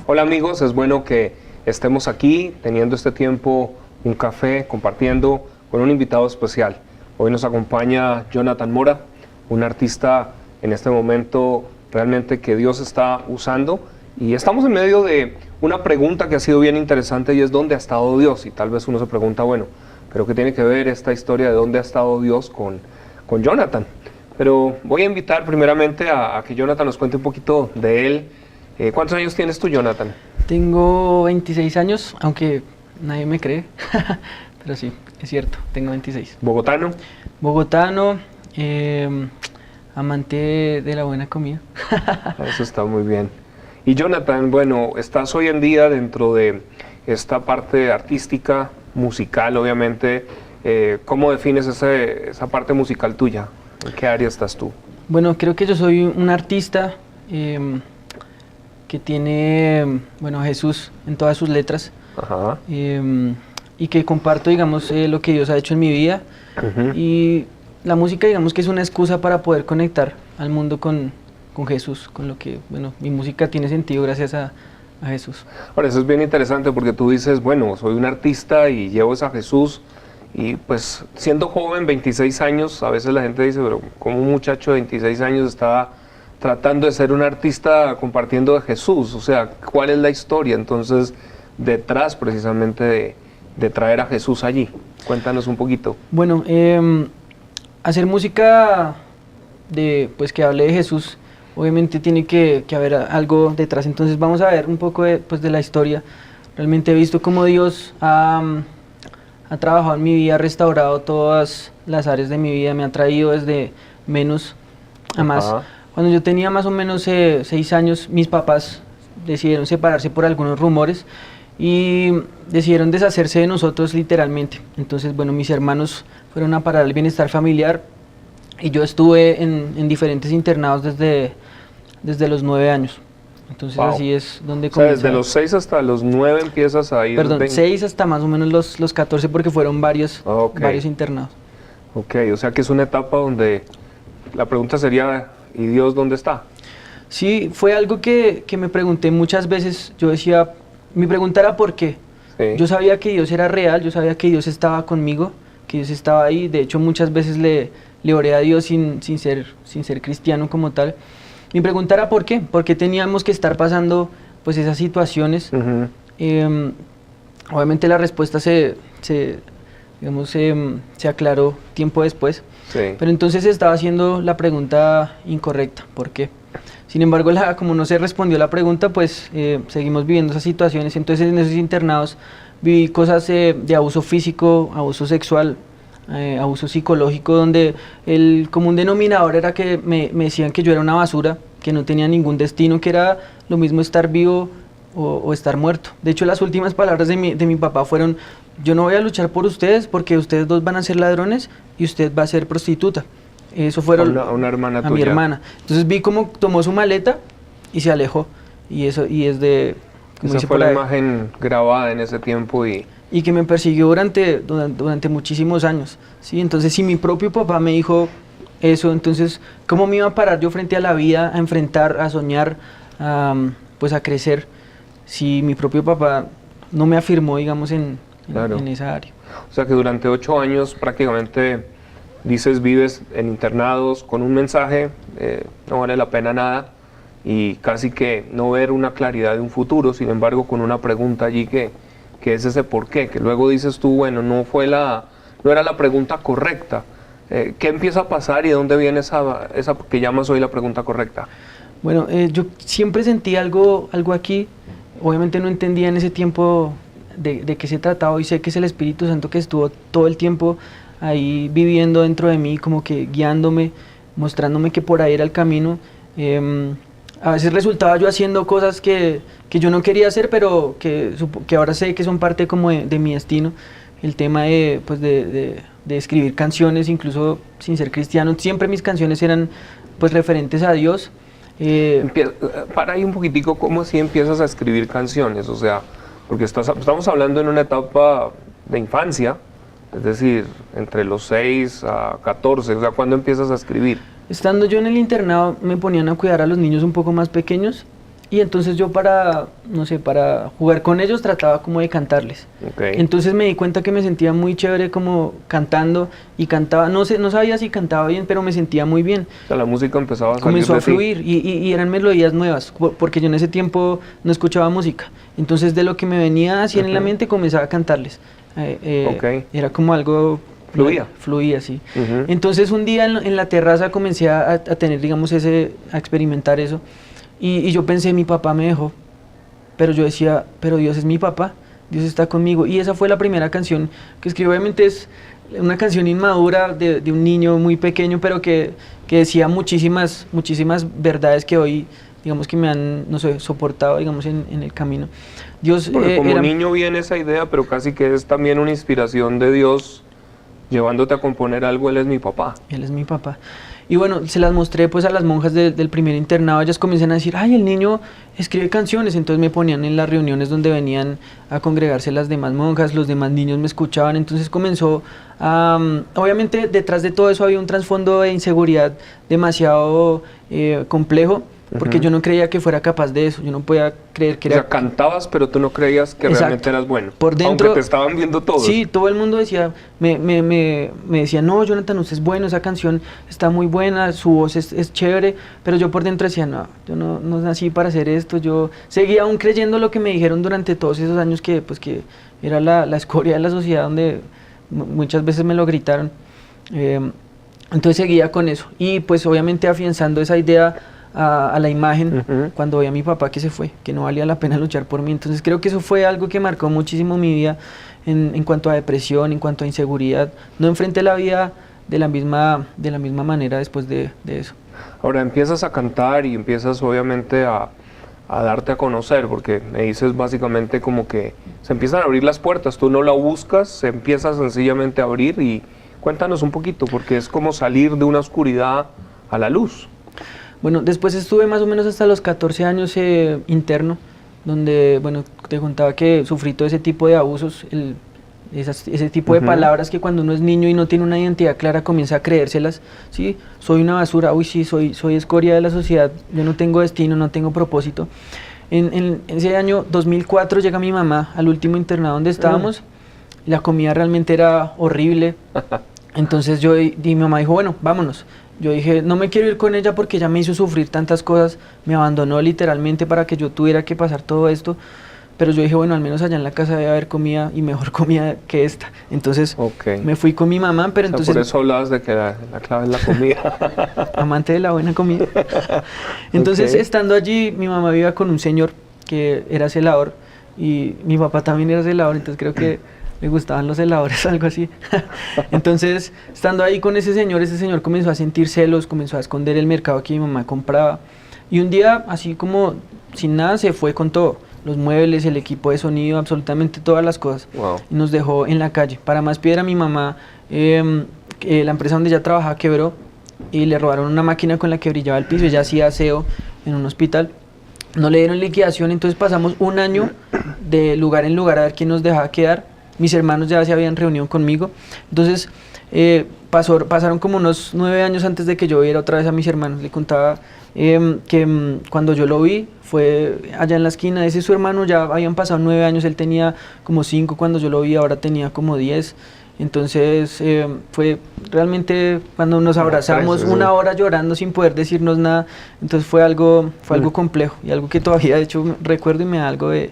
Hola amigos, es bueno que estemos aquí teniendo este tiempo, un café, compartiendo con un invitado especial. Hoy nos acompaña Jonathan Mora, un artista en este momento realmente que Dios está usando, y estamos en medio de una pregunta que ha sido bien interesante, y es ¿dónde ha estado Dios? Y tal vez uno se pregunta, bueno, ¿pero qué tiene que ver esta historia de dónde ha estado Dios con Jonathan? Pero voy a invitar primeramente a que Jonathan nos cuente un poquito de él. ¿Cuántos años tienes tú, Jonathan? Tengo 26 años, aunque nadie me cree, pero sí, es cierto, tengo 26. ¿Bogotano? Bogotano, amante de la buena comida. Eso está muy bien. Y Jonathan, bueno, estás hoy en día dentro de esta parte artística, musical, obviamente. ¿Cómo defines esa parte musical tuya? ¿En qué área estás tú? Bueno, creo que yo soy un artista que tiene, bueno, a Jesús en todas sus letras. Ajá. Y que comparto, digamos, lo que Dios ha hecho en mi vida. Y la música, digamos, que es una excusa para poder conectar al mundo con Jesús, con lo que, bueno, mi música tiene sentido gracias a Jesús. Ahora, eso es bien interesante porque tú dices, bueno, soy un artista y llevo a Jesús, y pues siendo joven, 26 años, a veces la gente dice, pero como un muchacho de 26 años está tratando de ser un artista compartiendo de Jesús, o sea, ¿cuál es la historia entonces detrás precisamente de traer a Jesús allí? Cuéntanos un poquito. Bueno, hacer música pues que hable de Jesús, obviamente tiene que haber algo detrás, entonces vamos a ver un poco de la historia. Realmente he visto cómo Dios ha trabajado en mi vida, ha restaurado todas las áreas de mi vida, me ha traído desde menos a más. Ajá. Cuando yo tenía más o menos 6 años, mis papás decidieron separarse por algunos rumores y decidieron deshacerse de nosotros literalmente. Entonces, bueno, mis hermanos fueron a parar al bienestar familiar y yo estuve en diferentes internados desde los 9 años. Entonces, Wow. Así es donde O sea, comienza. desde los 6 hasta los 9 empiezas a ir. Perdón, 6 hasta más o menos los 14 porque fueron varios internados. Ok, o sea que es una etapa donde la pregunta sería, ¿y Dios dónde está? Sí, fue algo que me pregunté muchas veces. Yo decía, mi pregunta era ¿por qué? Sí. Yo sabía que Dios era real, yo sabía que Dios estaba conmigo, que Dios estaba ahí. De hecho, muchas veces le oré a Dios sin ser cristiano como tal. Mi pregunta era ¿por qué? ¿Por qué teníamos que estar pasando pues esas situaciones? Ujú. Obviamente la respuesta se aclaró tiempo después. Sí. Pero entonces estaba haciendo la pregunta incorrecta. ¿Por qué? Sin embargo, como no se respondió la pregunta, pues seguimos viviendo esas situaciones. Entonces en esos internados viví cosas de abuso físico, abuso sexual, abuso psicológico, donde el común denominador era que me decían que yo era una basura, que no tenía ningún destino, que era lo mismo estar vivo o estar muerto. De hecho, las últimas palabras de mi papá fueron: yo no voy a luchar por ustedes porque ustedes dos van a ser ladrones y usted va a ser prostituta. Eso fueron Una hermana a tuya. mi hermana. Entonces vi cómo tomó su maleta y se alejó. Y es de... como Esa dice fue por la ahí, imagen grabada en ese tiempo y que me persiguió durante muchísimos años, ¿sí? Entonces, si mi propio papá me dijo eso, entonces, ¿cómo me iba a parar yo frente a la vida, a enfrentar, a soñar, pues a crecer, si mi propio papá no me afirmó, digamos, Claro. en esa área? O sea que durante 8 años prácticamente dices vives en internados con un mensaje, no vale la pena nada, y casi que no ver una claridad de un futuro, sin embargo con una pregunta allí que es ese por qué, que luego dices tú, bueno, no era la pregunta correcta. ¿Qué empieza a pasar y de dónde viene esa que llamas hoy la pregunta correcta? Bueno, yo siempre sentí algo aquí. Obviamente no entendía en ese tiempo de qué se trataba, y sé que es el Espíritu Santo que estuvo todo el tiempo ahí viviendo dentro de mí, como que guiándome, mostrándome que por ahí era el camino. A veces resultaba yo haciendo cosas que yo no quería hacer, pero que ahora sé que son parte como de mi destino. El tema de escribir canciones, incluso sin ser cristiano, siempre mis canciones eran pues referentes a Dios. Para ahí un poquitico, ¿cómo así empiezas a escribir canciones? O sea, porque estamos hablando en una etapa de infancia, es decir, entre los 6 a 14, o sea, ¿cuándo empiezas a escribir? Estando yo en el internado me ponían a cuidar a los niños un poco más pequeños, Y entonces yo para, no sé, para jugar con ellos trataba como de cantarles. Okay. Entonces me di cuenta que me sentía muy chévere como cantando y cantaba, no sé, no sabía si cantaba bien, pero me sentía muy bien. O sea, la música empezaba a salir Comenzó de a fluir y eran melodías nuevas, porque yo en ese tiempo no escuchaba música. Entonces de lo que me venía así en la mente comenzaba a cantarles. Okay. Era como algo... Fluía, sí. Entonces un día en la terraza comencé a tener, digamos, a experimentar eso. Y yo pensé, mi papá me dejó, pero yo decía, pero Dios es mi papá, Dios está conmigo. Y esa fue la primera canción que escribí. Obviamente es una canción inmadura de un niño muy pequeño, pero que decía muchísimas verdades que hoy, digamos, que me han, no sé, soportado, digamos, en el camino. Dios, porque como niño viene esa idea, pero casi que es también una inspiración de Dios llevándote a componer algo. Él es mi papá. Él es mi papá. Y bueno, se las mostré pues a las monjas del primer internado. Ellas comienzan a decir, ay, el niño escribe canciones. Entonces me ponían en las reuniones donde venían a congregarse las demás monjas, los demás niños me escuchaban. Entonces comenzó a... obviamente detrás de todo eso había un trasfondo de inseguridad demasiado complejo, porque yo no creía que fuera capaz de eso. Yo no podía creer que era... O sea, cantabas, pero tú no creías que realmente eras bueno. Por dentro... Aunque te estaban viendo todos. Sí, todo el mundo decía, me decía, no, Jonathan, usted es bueno, esa canción está muy buena, su voz es chévere, pero yo por dentro decía, no, yo no nací para hacer esto. Yo seguía aún creyendo lo que me dijeron durante todos esos años, que era la escoria de la sociedad, donde muchas veces me lo gritaron. Entonces seguía con eso, y pues obviamente afianzando esa idea a la imagen, cuando vi a mi papá que se fue, que no valía la pena luchar por mí. Entonces creo que eso fue algo que marcó muchísimo mi vida en cuanto a depresión, en cuanto a inseguridad. No enfrenté la vida de la misma manera después de eso. Ahora empiezas a cantar y empiezas obviamente a darte a conocer, porque me dices básicamente como que se empiezan a abrir las puertas, tú no la buscas, se empieza sencillamente a abrir. Y cuéntanos un poquito, porque es como salir de una oscuridad a la luz. Bueno, después estuve más o menos hasta los 14 años interno, donde, bueno, te contaba que sufrí todo ese tipo de abusos, ese tipo de palabras que cuando uno es niño y no tiene una identidad clara comienza a creérselas, ¿sí? Soy una basura, uy sí, soy escoria de la sociedad, yo no tengo destino, no tengo propósito. En ese año 2004 llega mi mamá al último internado donde estábamos, la comida realmente era horrible, entonces mi mamá dijo, bueno, vámonos. Yo dije, no me quiero ir con ella porque ella me hizo sufrir tantas cosas, me abandonó literalmente para que yo tuviera que pasar todo esto, pero yo dije, bueno, al menos allá en la casa debe haber comida y mejor comida que esta. Entonces me fui con mi mamá, pero entonces... Por eso hablabas de que la clave es la comida. Amante de la buena comida. Entonces, estando allí, mi mamá vivía con un señor que era celador y mi papá también era celador, entonces creo que le gustaban los heladores, algo así. Entonces, estando ahí con ese señor comenzó a sentir celos, comenzó a esconder el mercado que mi mamá compraba. Y un día, así como sin nada, se fue con todo. Los muebles, el equipo de sonido, absolutamente todas las cosas. Wow. Y nos dejó en la calle. Para más piedra, mi mamá, la empresa donde ella trabajaba quebró y le robaron una máquina con la que brillaba el piso. Ella hacía aseo en un hospital. No le dieron liquidación, entonces pasamos un año de lugar en lugar a ver quién nos dejaba quedar. Mis hermanos ya se habían reunido conmigo, entonces pasaron como unos 9 años antes de que yo viera otra vez a mis hermanos. Le contaba que cuando yo lo vi fue allá en la esquina, ese es su hermano, ya habían pasado 9 años, él tenía como 5 cuando yo lo vi, ahora tenía como 10. Entonces fue realmente cuando nos abrazamos una hora llorando sin poder decirnos nada. Entonces fue algo complejo y algo que todavía de hecho recuerdo y me da algo de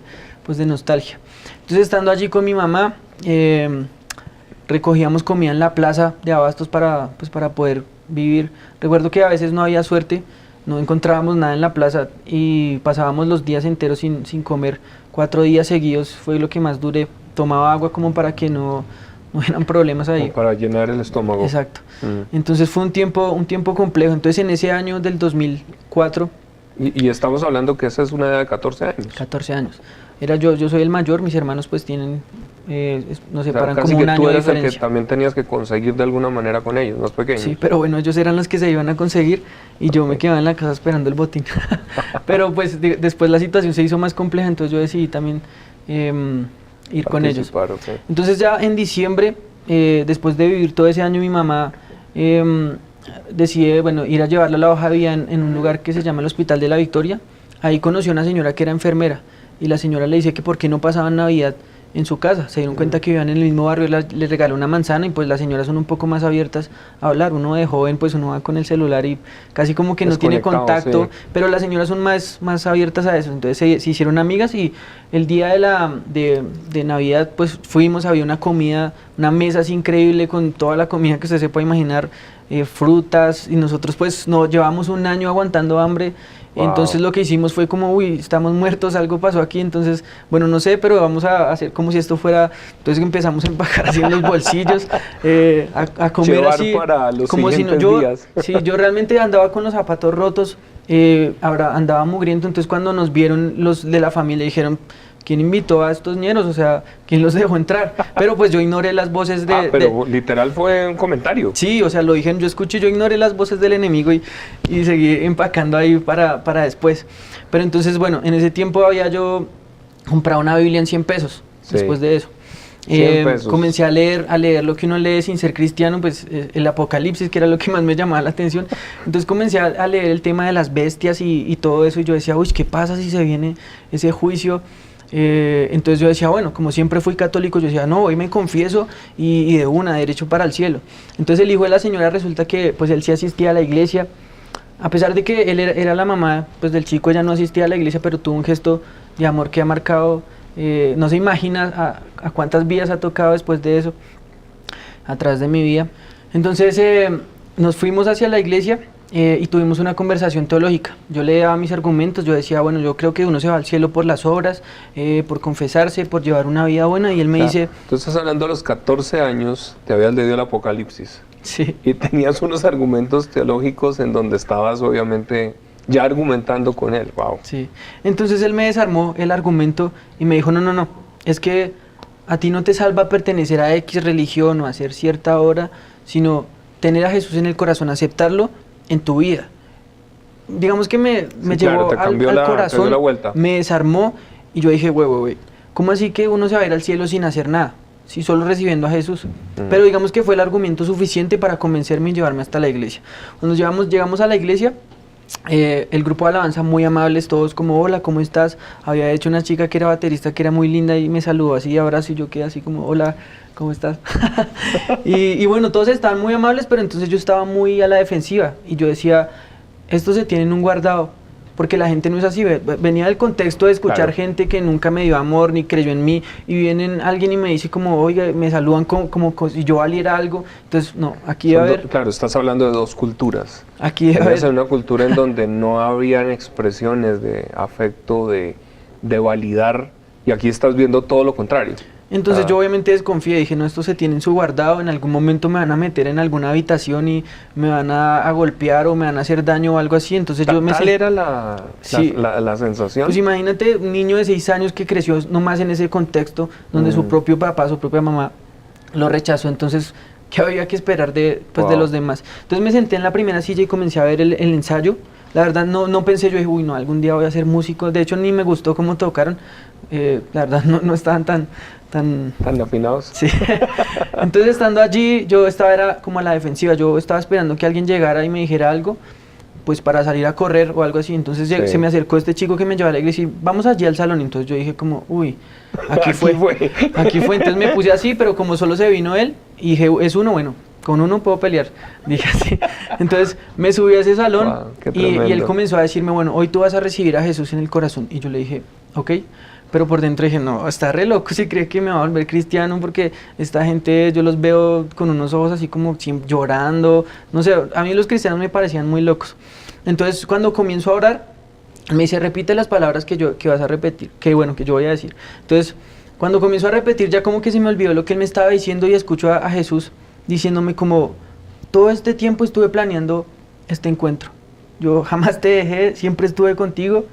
nostalgia. Entonces estando allí con mi mamá, recogíamos comida en la plaza de abastos para poder vivir. Recuerdo que a veces no había suerte, no encontrábamos nada en la plaza y pasábamos los días enteros sin comer. 4 días seguidos fue lo que más duré. Tomaba agua como para que no hubieran problemas ahí. Como para llenar el estómago. Exacto. Entonces fue un tiempo complejo. Entonces en ese año del 2004... Y estamos hablando que esa es una edad de 14 años. 14 años. Yo soy el mayor, mis hermanos pues tienen, nos separan como un año de diferencia. Tú eres el que también tenías que conseguir de alguna manera con ellos, más pequeños. Sí, pero bueno, ellos eran los que se iban a conseguir y yo me quedaba en la casa esperando el botín. Pero pues después la situación se hizo más compleja, entonces yo decidí también ir con ellos. Okay. Entonces ya en diciembre, después de vivir todo ese año, mi mamá decide ir a llevarla a la hoja de vida en un lugar que se llama el Hospital de la Victoria. ahí conoció a una señora que era enfermera y la señora le dice que por qué no pasaban Navidad en su casa. Se dieron cuenta que vivían en el mismo barrio, le regaló una manzana y pues las señoras son un poco más abiertas a hablar. Uno de joven pues uno va con el celular y casi como que no tiene contacto, sí. Pero las señoras son más abiertas a eso. Entonces se hicieron amigas y el día de Navidad pues fuimos, había una comida, una mesa así increíble con toda la comida que usted se puede imaginar, frutas, y nosotros pues nos llevamos un año aguantando hambre. Wow. Entonces lo que hicimos fue como, uy, estamos muertos, algo pasó aquí, entonces, bueno, no sé, pero vamos a hacer como si esto fuera, entonces empezamos a empacar así en los bolsillos, a comer llevar así, para los como si no, días. Sí, yo realmente andaba con los zapatos rotos, ahora andaba mugriento, entonces cuando nos vieron los de la familia dijeron, ¿quién invitó a estos ñeros? O sea, ¿quién los dejó entrar? Pero pues yo ignoré las voces de... pero literal fue un comentario. Sí, o sea, lo dije, yo escuché, yo ignoré las voces del enemigo y seguí empacando ahí para después. Pero entonces, bueno, en ese tiempo había yo comprado una Biblia en 100 pesos, sí. Después de eso. 100 pesos. Comencé a leer lo que uno lee sin ser cristiano, pues el Apocalipsis, que era lo que más me llamaba la atención. Entonces comencé a leer el tema de las bestias y todo eso, y yo decía, uy, ¿qué pasa si se viene ese juicio? Entonces yo decía, bueno, como siempre fui católico, yo decía, no, hoy me confieso y de una, derecho para el cielo. Entonces el hijo de la señora resulta que pues él sí asistía a la iglesia, a pesar de que él era la mamá pues del chico, ella no asistía a la iglesia, pero tuvo un gesto de amor que ha marcado, no se imagina a cuántas vidas ha tocado después de eso, a través de mi vida. Entonces nos fuimos hacia la iglesia. Y tuvimos una conversación teológica. Yo le daba mis argumentos, yo decía, bueno, yo creo que uno se va al cielo por las obras, por confesarse, por llevar una vida buena, y él me dice... Tú estás hablando a los 14 años, te habías leído el Apocalipsis. Sí. Y tenías unos argumentos teológicos en donde estabas obviamente ya argumentando con él, wow. Sí, entonces él me desarmó el argumento y me dijo, no, es que a ti no te salva pertenecer a X religión o hacer cierta obra, sino tener a Jesús en el corazón, aceptarlo en tu vida. Digamos que me llevó al corazón, me desarmó y yo dije, güey, ¿cómo así que uno se va a ir al cielo sin hacer nada? Si solo recibiendo a Jesús. Pero digamos que fue el argumento suficiente para convencerme y llevarme hasta la iglesia. Cuando llegamos a la iglesia, el grupo de alabanza muy amables, todos como, hola, ¿cómo estás? Había hecho una chica que era baterista, que era muy linda y me saludó así, abrazo, y yo quedé así como, hola, ¿cómo estás? y bueno, todos estaban muy amables, pero entonces yo estaba muy a la defensiva y yo decía, estos se tienen un guardado, porque la gente no es así. Venía del contexto de escuchar, claro, gente que nunca me dio amor ni creyó en mí, y viene alguien y me dice como, oiga, me saludan como si yo valiera algo. Entonces, no, aquí debe haber... Claro, estás hablando de dos culturas. Aquí debe haber... una cultura en donde no habrían expresiones de afecto, de validar, y aquí estás viendo todo lo contrario. Entonces yo obviamente desconfié, dije, no, esto se tiene en su guardado, en algún momento me van a meter en alguna habitación y me van a golpear o me van a hacer daño o algo así. Entonces yo ¿Tal era la sensación? Pues imagínate un niño de 6 años que creció nomás en ese contexto, donde su propio papá, su propia mamá lo rechazó. Entonces, ¿qué había que esperar de los demás? Entonces me senté en la primera silla y comencé a ver el ensayo. La verdad no pensé, yo dije, uy, no, algún día voy a ser músico. De hecho, ni me gustó cómo tocaron. La verdad no estaban tan afinados. Sí. Entonces, estando allí, yo era como a la defensiva. Yo estaba esperando que alguien llegara y me dijera algo, pues para salir a correr o algo así. Entonces se me acercó este chico que me llevaba a la iglesia y vamos allí al salón. Entonces yo dije como, uy, aquí fue. Entonces me puse así, pero como solo se vino él, y dije, es uno, bueno, con uno puedo pelear, dije así. Entonces me subí a ese salón, wow, y él comenzó a decirme, bueno, hoy tú vas a recibir a Jesús en el corazón. Y yo le dije, ok, pero por dentro dije, no, está re loco si cree que me va a volver cristiano, porque esta gente, yo los veo con unos ojos así como llorando, no sé, a mí los cristianos me parecían muy locos. Entonces cuando comienzo a orar, me dice, repite las palabras que vas a repetir, que yo voy a decir. Entonces, cuando comienzo a repetir, ya como que se me olvidó lo que él me estaba diciendo, y escucho a Jesús diciéndome como, todo este tiempo estuve planeando este encuentro. Yo jamás te dejé, siempre estuve contigo,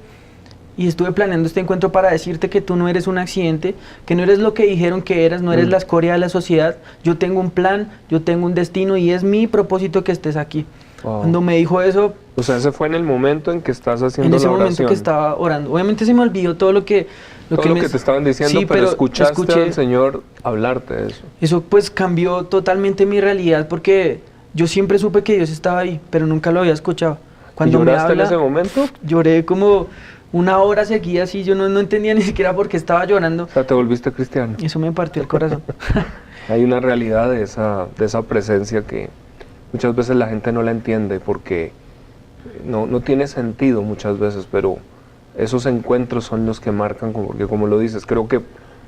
y estuve planeando este encuentro para decirte que tú no eres un accidente, que no eres lo que dijeron que eras, no eres la escoria de la sociedad. Yo tengo un plan, yo tengo un destino, y es mi propósito que estés aquí. Wow. Cuando me dijo eso... O sea, ese fue en el momento en que estás haciendo la oración. En ese momento que estaba orando. Obviamente se me olvidó todo lo que te estaban diciendo, sí, pero escuché al Señor hablarte de eso. Eso pues cambió totalmente mi realidad, porque yo siempre supe que Dios estaba ahí, pero nunca lo había escuchado. Cuando ¿Y lloraste en ese momento? Lloré como una hora seguida así, yo no entendía ni siquiera por qué estaba llorando. O sea, te volviste cristiano. Eso me partió el corazón. Hay una realidad de esa presencia que muchas veces la gente no la entiende porque no tiene sentido muchas veces, pero esos encuentros son los que marcan, porque como lo dices, creo que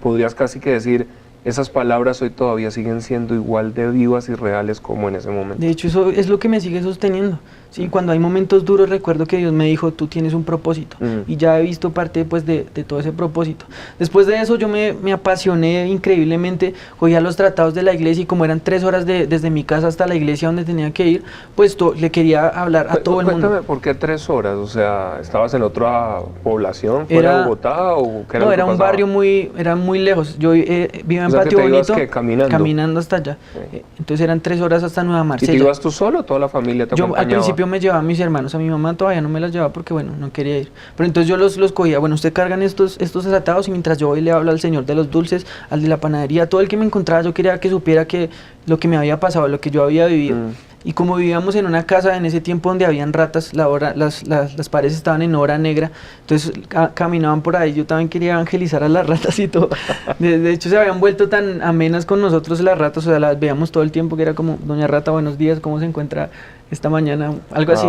podrías casi que decir, esas palabras hoy todavía siguen siendo igual de vivas y reales como en ese momento. De hecho, eso es lo que me sigue sosteniendo. Sí, cuando hay momentos duros recuerdo que Dios me dijo, tú tienes un propósito, y ya he visto parte pues de todo ese propósito. Después de eso yo me apasioné increíblemente, cogía los tratados de la iglesia y como eran 3 horas desde mi casa hasta la iglesia donde tenía que ir, pues le quería hablar a todo el mundo. Cuéntame, ¿por qué 3 horas? O sea, ¿estabas en otra población fuera de Bogotá o qué era? No, era un barrio era muy lejos, yo vivía en Patio Bonito, caminando hasta allá, entonces eran 3 horas hasta Nueva Marsella. ¿Y te ibas tú solo o toda la familia te acompañaba? Al principio me llevaba a mis hermanos, a mi mamá todavía no me las llevaba porque bueno, no quería ir, pero entonces yo los cogía, bueno, usted cargan estos tratados y mientras yo voy le hablo al señor de los dulces, al de la panadería, todo el que me encontraba yo quería que supiera que lo que me había pasado, lo que yo había vivido. Y como vivíamos en una casa en ese tiempo donde habían ratas, las paredes estaban en obra negra, entonces caminaban por ahí, yo también quería evangelizar a las ratas y todo. De hecho se habían vuelto tan amenas con nosotros las ratas, o sea, las veíamos todo el tiempo, que era como, doña Rata, buenos días, ¿cómo se encuentra esta mañana? Algo así.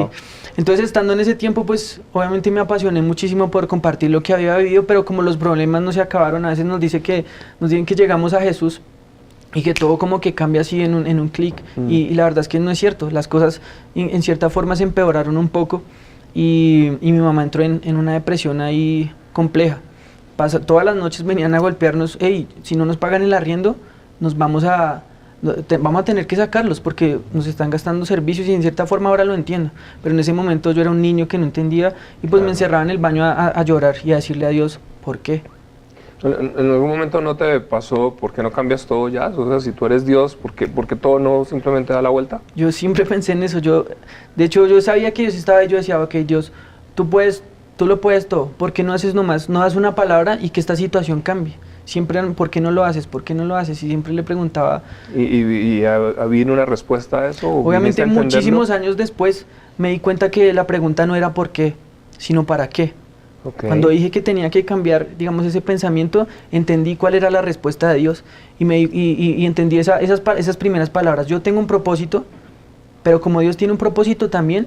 Entonces estando en ese tiempo, pues obviamente me apasioné muchísimo por compartir lo que había vivido, pero como los problemas no se acabaron, a veces nos dicen que llegamos a Jesús, y que todo como que cambia así en un clic, y la verdad es que no es cierto, las cosas en cierta forma se empeoraron un poco, y mi mamá entró en una depresión ahí compleja. Todas las noches venían a golpearnos, hey, si no nos pagan el arriendo, vamos a tener que sacarlos porque nos están gastando servicios, y en cierta forma ahora lo entiendo, pero en ese momento yo era un niño que no entendía, y pues me encerraba en el baño a llorar y a decirle a Dios, ¿por qué? ¿En algún momento no te pasó, por qué no cambias todo ya? O sea, si tú eres Dios, ¿por qué todo no simplemente da la vuelta? Yo siempre pensé en eso, de hecho yo sabía que Dios estaba ahí, yo decía, ok, Dios, tú lo puedes todo, ¿por qué no haces nomás, no das una palabra y que esta situación cambie? Siempre, ¿por qué no lo haces? ¿Por qué no lo haces? Y siempre le preguntaba. ¿Y había una respuesta a eso? Obviamente muchísimos años después me di cuenta que la pregunta no era por qué, sino para qué. Okay. Cuando dije que tenía que cambiar, digamos, ese pensamiento, entendí cuál era la respuesta de Dios y entendí esas primeras palabras. Yo tengo un propósito, pero como Dios tiene un propósito también,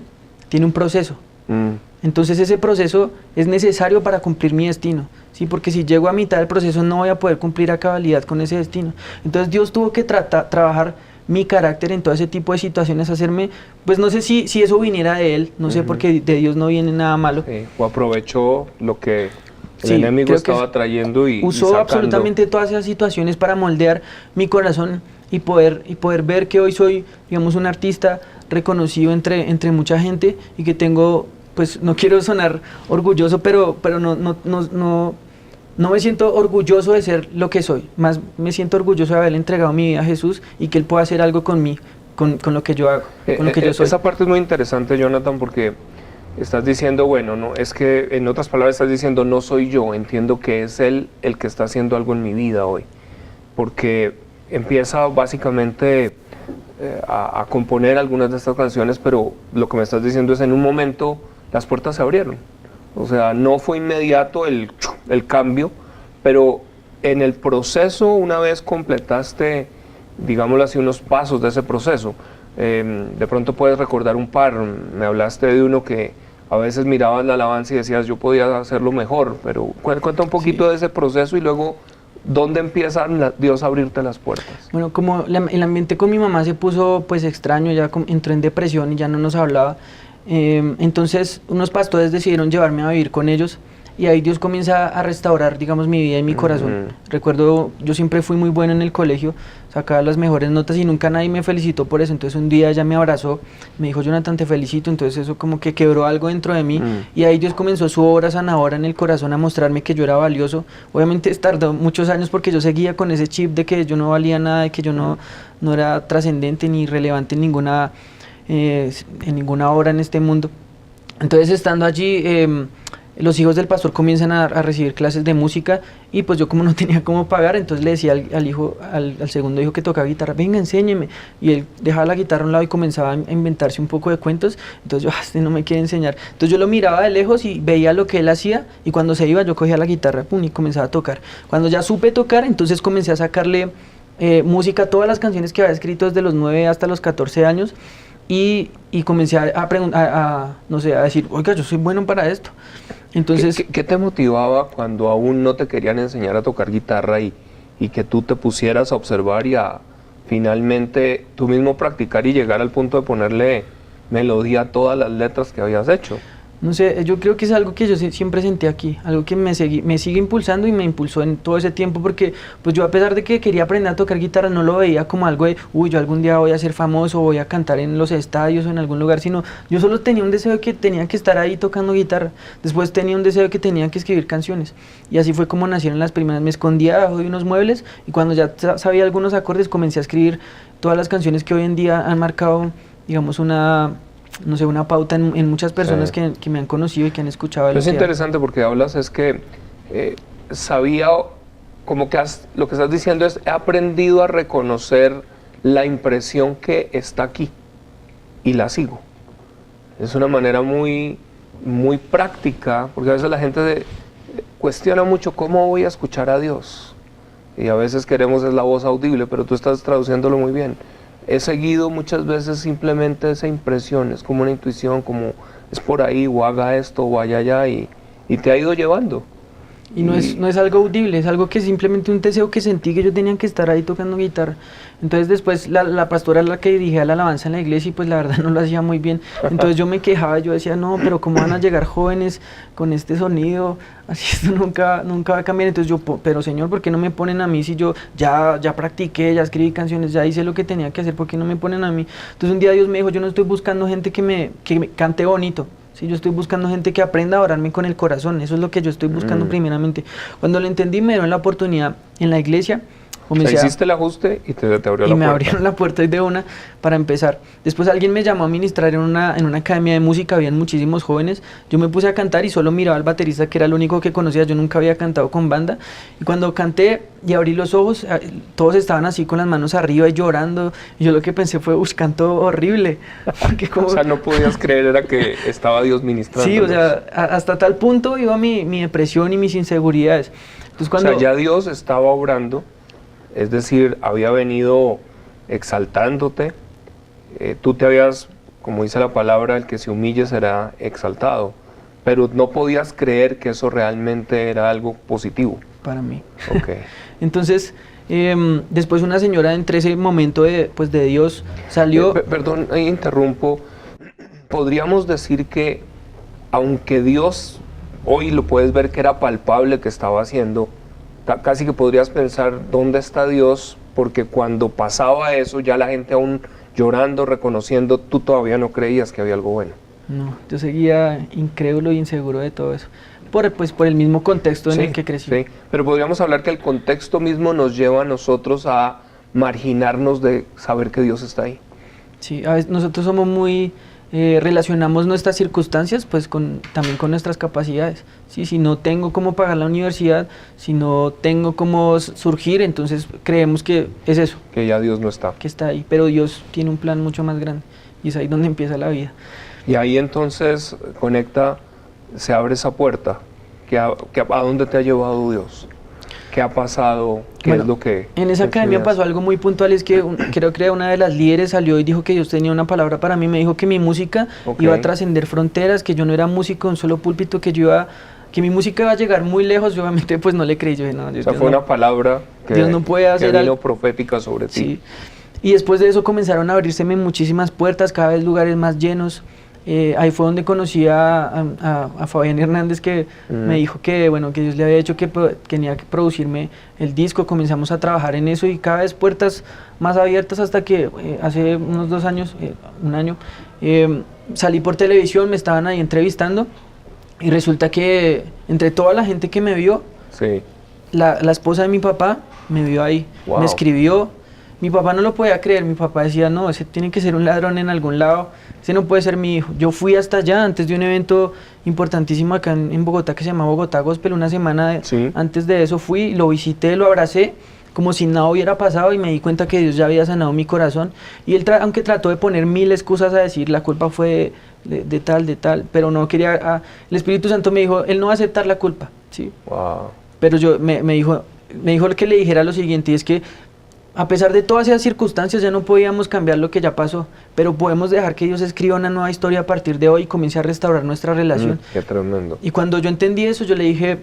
tiene un proceso. Entonces ese proceso es necesario para cumplir mi destino, ¿sí? Porque si llego a mitad del proceso no voy a poder cumplir a cabalidad con ese destino. Entonces Dios tuvo que trabajar mi carácter en todo ese tipo de situaciones, hacerme, pues no sé si eso viniera de Él, no sé, porque de Dios no viene nada malo. Sí, o aprovechó lo que el enemigo estaba trayendo y usó absolutamente todas esas situaciones para moldear mi corazón y poder ver que hoy soy, digamos, un artista reconocido entre mucha gente y que tengo, pues no quiero sonar orgulloso, pero no me siento orgulloso de ser lo que soy, más me siento orgulloso de haberle entregado mi vida a Jesús y que Él pueda hacer algo con mí, con lo que yo hago, con lo que yo soy. Esa parte es muy interesante, Jonathan, porque estás diciendo, bueno, no, es que en otras palabras estás diciendo, no soy yo, entiendo que es Él el que está haciendo algo en mi vida hoy, porque empieza básicamente a componer algunas de estas canciones, pero lo que me estás diciendo es en un momento las puertas se abrieron. O sea, no fue inmediato el cambio, pero en el proceso, una vez completaste, digámoslo así, unos pasos de ese proceso, de pronto puedes recordar un par. Me hablaste de uno que a veces mirabas la alabanza y decías, yo podía hacerlo mejor, pero cuenta un poquito de ese proceso y luego, ¿dónde empieza Dios a abrirte las puertas? Bueno, como el ambiente con mi mamá se puso pues extraño, ya entró en depresión y ya no nos hablaba. Entonces unos pastores decidieron llevarme a vivir con ellos y ahí Dios comienza a restaurar, digamos, mi vida y mi corazón. Recuerdo, yo siempre fui muy bueno en el colegio, sacaba las mejores notas y nunca nadie me felicitó por eso. Entonces un día ella me abrazó, me dijo, Jonathan, te felicito. Entonces eso como que quebró algo dentro de mí y ahí Dios comenzó su obra sanadora en el corazón a mostrarme que yo era valioso. Obviamente tardó muchos años porque yo seguía con ese chip de que yo no valía nada, de que yo no era trascendente ni relevante en ninguna obra en este mundo. Entonces estando allí los hijos del pastor comienzan a recibir clases de música y pues yo como no tenía cómo pagar, entonces le decía al segundo hijo que tocaba guitarra, venga, enséñeme. Y él dejaba la guitarra a un lado y comenzaba a inventarse un poco de cuentos. Entonces yo, este no me quiere enseñar. Entonces yo lo miraba de lejos y veía lo que él hacía y cuando se iba yo cogía la guitarra, pum, y comenzaba a tocar. Cuando ya supe tocar, entonces comencé a sacarle música a todas las canciones que había escrito desde los 9 hasta los 14 años. Y comencé no sé, a decir, oiga, yo soy bueno para esto. Entonces, ¿Qué te motivaba cuando aún no te querían enseñar a tocar guitarra y que tú te pusieras a observar y a finalmente tú mismo practicar y llegar al punto de ponerle melodía a todas las letras que habías hecho? No sé, yo creo que es algo que yo siempre sentí aquí, algo que me sigue impulsando y me impulsó en todo ese tiempo, porque pues yo, a pesar de que quería aprender a tocar guitarra, no lo veía como algo de, uy, yo algún día voy a ser famoso, voy a cantar en los estadios o en algún lugar, sino yo solo tenía un deseo de que tenía que estar ahí tocando guitarra. Después tenía un deseo de que tenía que escribir canciones, y así fue como nacieron las primeras. Me escondía debajo de unos muebles y cuando ya sabía algunos acordes comencé a escribir todas las canciones que hoy en día han marcado, digamos, una pauta en muchas personas, sí, que me han conocido y que han escuchado. Es interesante porque hablas, es que sabía, como que lo que estás diciendo es, he aprendido a reconocer la impresión que está aquí y la sigo. Es una manera muy, muy práctica, porque a veces la gente cuestiona mucho cómo voy a escuchar a Dios. Y a veces queremos es la voz audible, pero tú estás traduciéndolo muy bien. He seguido muchas veces simplemente esa impresión, es como una intuición, como es por ahí, o haga esto, o vaya allá, y te ha ido llevando. Y no es algo audible, es algo que simplemente un deseo que sentí que yo tenía que estar ahí tocando guitarra. Entonces después la pastora era la que dirigía la alabanza en la iglesia y pues la verdad no lo hacía muy bien. Entonces yo me quejaba, yo decía, no, pero ¿cómo van a llegar jóvenes con este sonido? Así esto nunca va a cambiar. Entonces yo, pero Señor, ¿por qué no me ponen a mí si yo ya practiqué, ya escribí canciones, ya hice lo que tenía que hacer? ¿Por qué no me ponen a mí? Entonces un día Dios me dijo, yo no estoy buscando gente que me cante bonito. Sí, yo estoy buscando gente que aprenda a orarme con el corazón. Eso es lo que yo estoy buscando primeramente. Cuando lo entendí, me dieron la oportunidad en la iglesia. Hiciste el ajuste y te abrió la puerta. Y me abrieron la puerta de una para empezar. Después alguien me llamó a ministrar en una academia de música, habían muchísimos jóvenes. Yo me puse a cantar y solo miraba al baterista, que era el único que conocía. Yo nunca había cantado con banda. Y cuando canté y abrí los ojos, todos estaban así con las manos arriba y llorando. Y yo lo que pensé fue, canto horrible. O sea, no podías creer, era que estaba Dios ministrando. Sí, o sea, hasta tal punto iba mi depresión y mis inseguridades. Entonces, o sea, ya Dios estaba obrando. Es decir, había venido exaltándote, tú te habías, como dice la palabra, el que se humille será exaltado, pero no podías creer que eso realmente era algo positivo. Para mí. Okay. Entonces, después una señora entre ese momento de Dios salió... Perdón, ahí interrumpo. Podríamos decir que, aunque Dios, hoy lo puedes ver que era palpable que estaba haciendo, casi que podrías pensar, ¿dónde está Dios? Porque cuando pasaba eso, ya la gente aún llorando, reconociendo, tú todavía no creías que había algo bueno. No, yo seguía incrédulo e inseguro de todo eso, por el mismo contexto en el que crecí. Sí, pero podríamos hablar que el contexto mismo nos lleva a nosotros a marginarnos de saber que Dios está ahí. Sí, a veces nosotros somos muy... relacionamos nuestras circunstancias pues también con nuestras capacidades. ¿Sí? Si no tengo cómo pagar la universidad, si no tengo cómo surgir, entonces creemos que es eso. Que ya Dios no está. Que está ahí, pero Dios tiene un plan mucho más grande y es ahí donde empieza la vida. Y ahí entonces se abre esa puerta. ¿A dónde te ha llevado Dios? ¿Qué ha pasado? ¿Qué es lo que...? En esa academia pasó algo muy puntual, es que creo que una de las líderes salió y dijo que Dios tenía una palabra para mí, me dijo que mi música iba a trascender fronteras, que yo no era músico en un solo púlpito, que mi música iba a llegar muy lejos. Yo obviamente pues no le creí, yo dije, no, Dios, o sea, fue una palabra que Dios no puede hacer algo profética sobre ti. Sí. Y después de eso comenzaron a abrírseme muchísimas puertas, cada vez lugares más llenos. Ahí fue donde conocí a Fabián Hernández, que me dijo que Dios le había dicho que tenía que producirme el disco. Comenzamos a trabajar en eso y cada vez puertas más abiertas, hasta que hace unos 2 años, un año, salí por televisión, me estaban ahí entrevistando y resulta que entre toda la gente que me vio, sí, la esposa de mi papá me vio ahí, me escribió. Mi papá no lo podía creer, mi papá decía, no, ese tiene que ser un ladrón en algún lado, ese no puede ser mi hijo. Yo fui hasta allá antes de un evento importantísimo acá en Bogotá que se llama Bogotá Gospel, una semana Sí. antes de eso fui, lo visité, lo abracé, como si nada hubiera pasado y me di cuenta que Dios ya había sanado mi corazón. Y él, aunque trató de poner mil excusas a decir, la culpa fue de tal, pero no quería, el Espíritu Santo me dijo, él no va a aceptar la culpa, ¿sí? Wow. Pero me dijo que le dijera lo siguiente, y es que a pesar de todas esas circunstancias ya no podíamos cambiar lo que ya pasó, pero podemos dejar que Dios escriba una nueva historia a partir de hoy y comience a restaurar nuestra relación. Qué tremendo. Y cuando yo entendí eso, yo le dije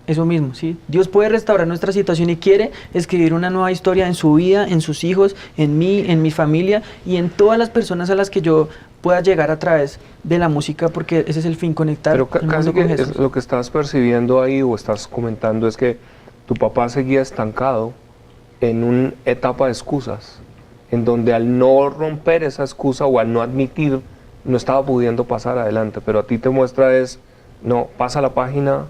eso mismo, ¿sí? Dios puede restaurar nuestra situación y quiere escribir una nueva historia en su vida, en sus hijos, en mí, en mi familia y en todas las personas a las que yo pueda llegar a través de la música, porque ese es el fin, conectar Pero el mundo casi con que Jesús. lo que estás percibiendo ahí o estás comentando es que tu papá seguía estancado en una etapa de excusas, en donde al no romper esa excusa o al no admitir, no estaba pudiendo pasar adelante, pero a ti te muestra no, pasa la página,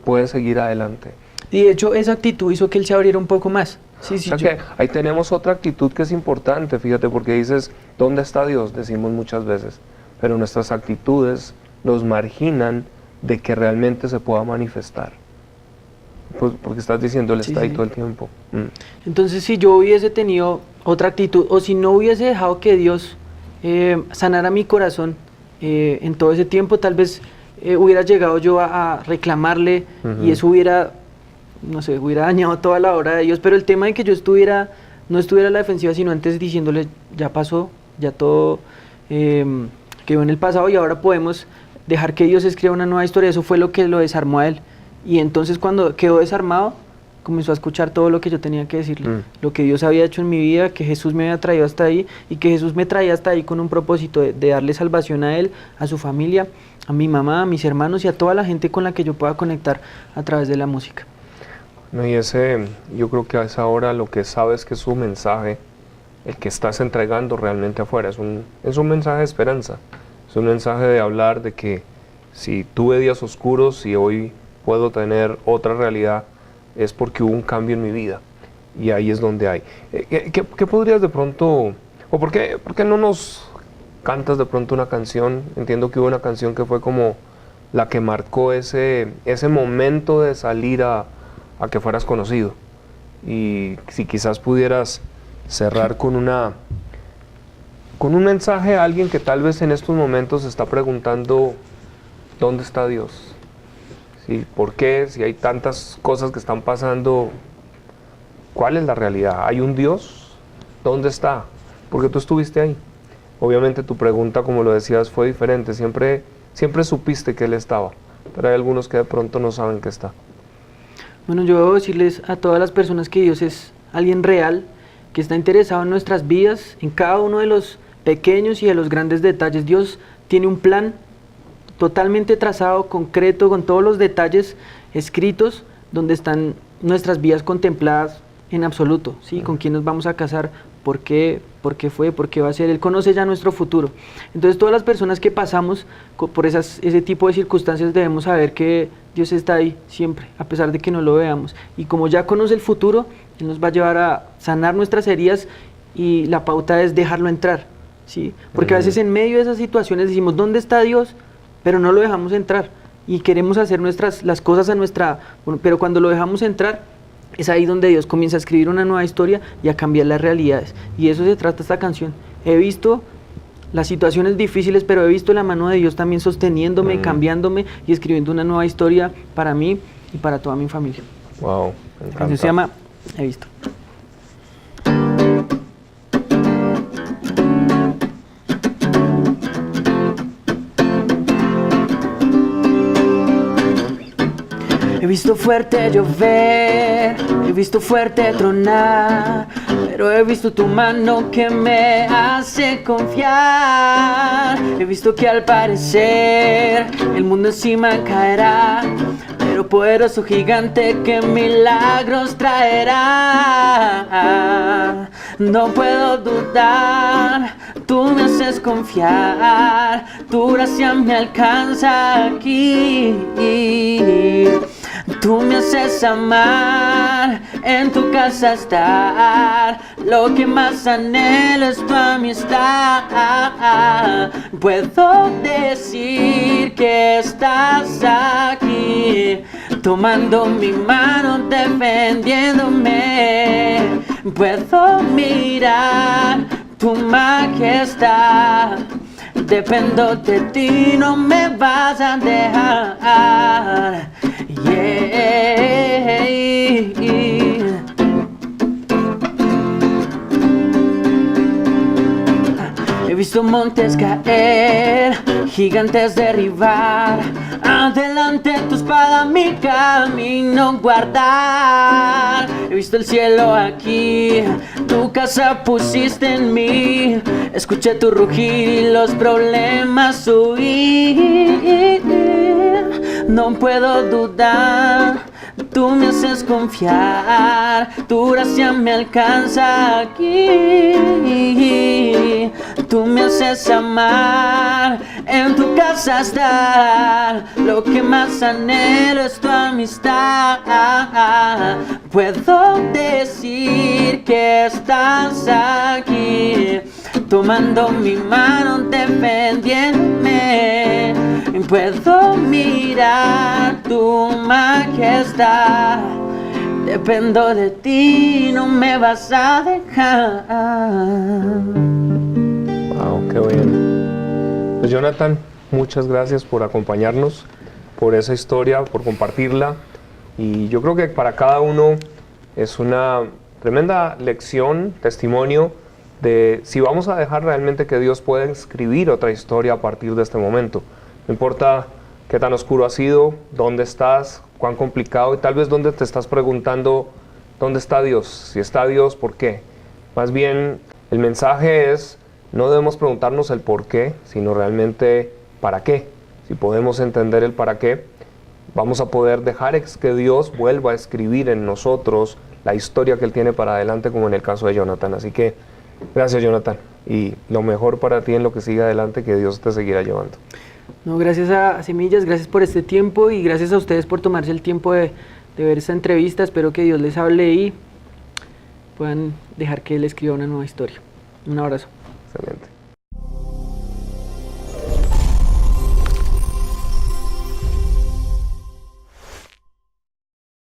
puedes seguir adelante. Y de hecho esa actitud hizo que él se abriera un poco más. Sí, sí, O sea que ahí tenemos otra actitud que es importante, fíjate, porque dices, ¿dónde está Dios? Decimos muchas veces, pero nuestras actitudes nos marginan de que realmente se pueda manifestar. Pues porque estás diciendo, Él Sí, está ahí sí. todo el tiempo. Entonces, si yo hubiese tenido otra actitud, o si no hubiese dejado que Dios sanara mi corazón en todo ese tiempo, tal vez hubiera llegado yo a reclamarle y eso hubiera, no sé, hubiera dañado toda la obra de Dios. Pero el tema de que yo no estuviera a la defensiva, sino antes diciéndole, ya pasó, ya todo quedó en el pasado y ahora podemos dejar que Dios escriba una nueva historia. Eso fue lo que lo desarmó a él. Y entonces cuando quedó desarmado, comenzó a escuchar todo lo que yo tenía que decirle, lo que Dios había hecho en mi vida, que Jesús me había traído hasta ahí y que Jesús me traía hasta ahí con un propósito de darle salvación a él, a su familia, a mi mamá, a mis hermanos y a toda la gente con la que yo pueda conectar a través de la música. No, y yo creo que a esa hora lo que sabes que es un mensaje, el que estás entregando realmente afuera, es un mensaje de esperanza, es un mensaje de hablar de que si tuve días oscuros y hoy puedo tener otra realidad, es porque hubo un cambio en mi vida y ahí es donde hay. ¿Qué podrías de pronto, o por qué no nos cantas de pronto una canción? Entiendo que hubo una canción que fue como la que marcó ese momento de salir a que fueras conocido, y si quizás pudieras cerrar con un mensaje a alguien que tal vez en estos momentos se está preguntando ¿dónde está Dios? ¿Sí? ¿Por qué? Si hay tantas cosas que están pasando, ¿cuál es la realidad? ¿Hay un Dios? ¿Dónde está? Porque tú estuviste ahí. Obviamente tu pregunta, como lo decías, fue diferente. Siempre supiste que Él estaba, pero hay algunos que de pronto no saben que está. Bueno, yo debo decirles a todas las personas que Dios es alguien real, que está interesado en nuestras vidas, en cada uno de los pequeños y de los grandes detalles. Dios tiene un plan totalmente trazado, concreto, con todos los detalles escritos, donde están nuestras vidas contempladas en absoluto, ¿sí? Con quién nos vamos a casar, por qué fue, por qué va a ser. Él conoce ya nuestro futuro. Entonces todas las personas que pasamos por ese tipo de circunstancias debemos saber que Dios está ahí siempre, a pesar de que no lo veamos. Y como ya conoce el futuro, Él nos va a llevar a sanar nuestras heridas y la pauta es dejarlo entrar, ¿sí? Porque a veces en medio de esas situaciones decimos, ¿dónde está Dios? Pero no lo dejamos entrar y queremos hacer las cosas pero cuando lo dejamos entrar es ahí donde Dios comienza a escribir una nueva historia y a cambiar las realidades, y eso se trata esta canción. He visto las situaciones difíciles, pero he visto la mano de Dios también sosteniéndome, cambiándome y escribiendo una nueva historia para mí y para toda mi familia. Wow, me La encanta. canción se llama He visto. He visto fuerte llover, he visto fuerte tronar, pero he visto tu mano que me hace confiar. He visto que al parecer el mundo encima caerá, pero poderoso gigante que milagros traerá. No puedo dudar, tú me haces confiar, tu gracia me alcanza aquí. Tú me haces amar en tu casa estar. Lo que más anhelo es tu amistad. Puedo decir que estás aquí, tomando mi mano, defendiéndome. Puedo mirar tu majestad. Dependo de ti, no me vas a dejar. Yeah. He visto montes caer, gigantes derribar. Adelante tu espada, mi camino guardar. He visto el cielo aquí, tu casa pusiste en mí. Escuché tu rugir y los problemas huir. No puedo dudar, tú me haces confiar. Tu gracia me alcanza aquí. Tú me haces amar, en tu casa estar. Lo que más anhelo es tu amistad. Puedo decir que estás aquí, tomando mi mano, defendiéndome. Puedo mirar tu majestad. Dependo de ti, no me vas a dejar. Wow, qué bien. Pues Jonathan, muchas gracias por acompañarnos, por esa historia, por compartirla. Y yo creo que para cada uno es una tremenda lección, testimonio de si vamos a dejar realmente que Dios pueda escribir otra historia a partir de este momento. No importa qué tan oscuro ha sido, dónde estás, cuán complicado y tal vez dónde te estás preguntando dónde está Dios. Si está Dios, ¿por qué? Más bien el mensaje es: no debemos preguntarnos el por qué, sino realmente para qué. Si podemos entender el para qué, vamos a poder dejar que Dios vuelva a escribir en nosotros la historia que Él tiene para adelante, como en el caso de Jonathan. Así que gracias, Jonathan, y lo mejor para ti en lo que siga adelante, que Dios te seguirá llevando. No, gracias a Semillas, gracias por este tiempo y gracias a ustedes por tomarse el tiempo de ver esta entrevista. Espero que Dios les hable y puedan dejar que Él escriba una nueva historia. Un abrazo.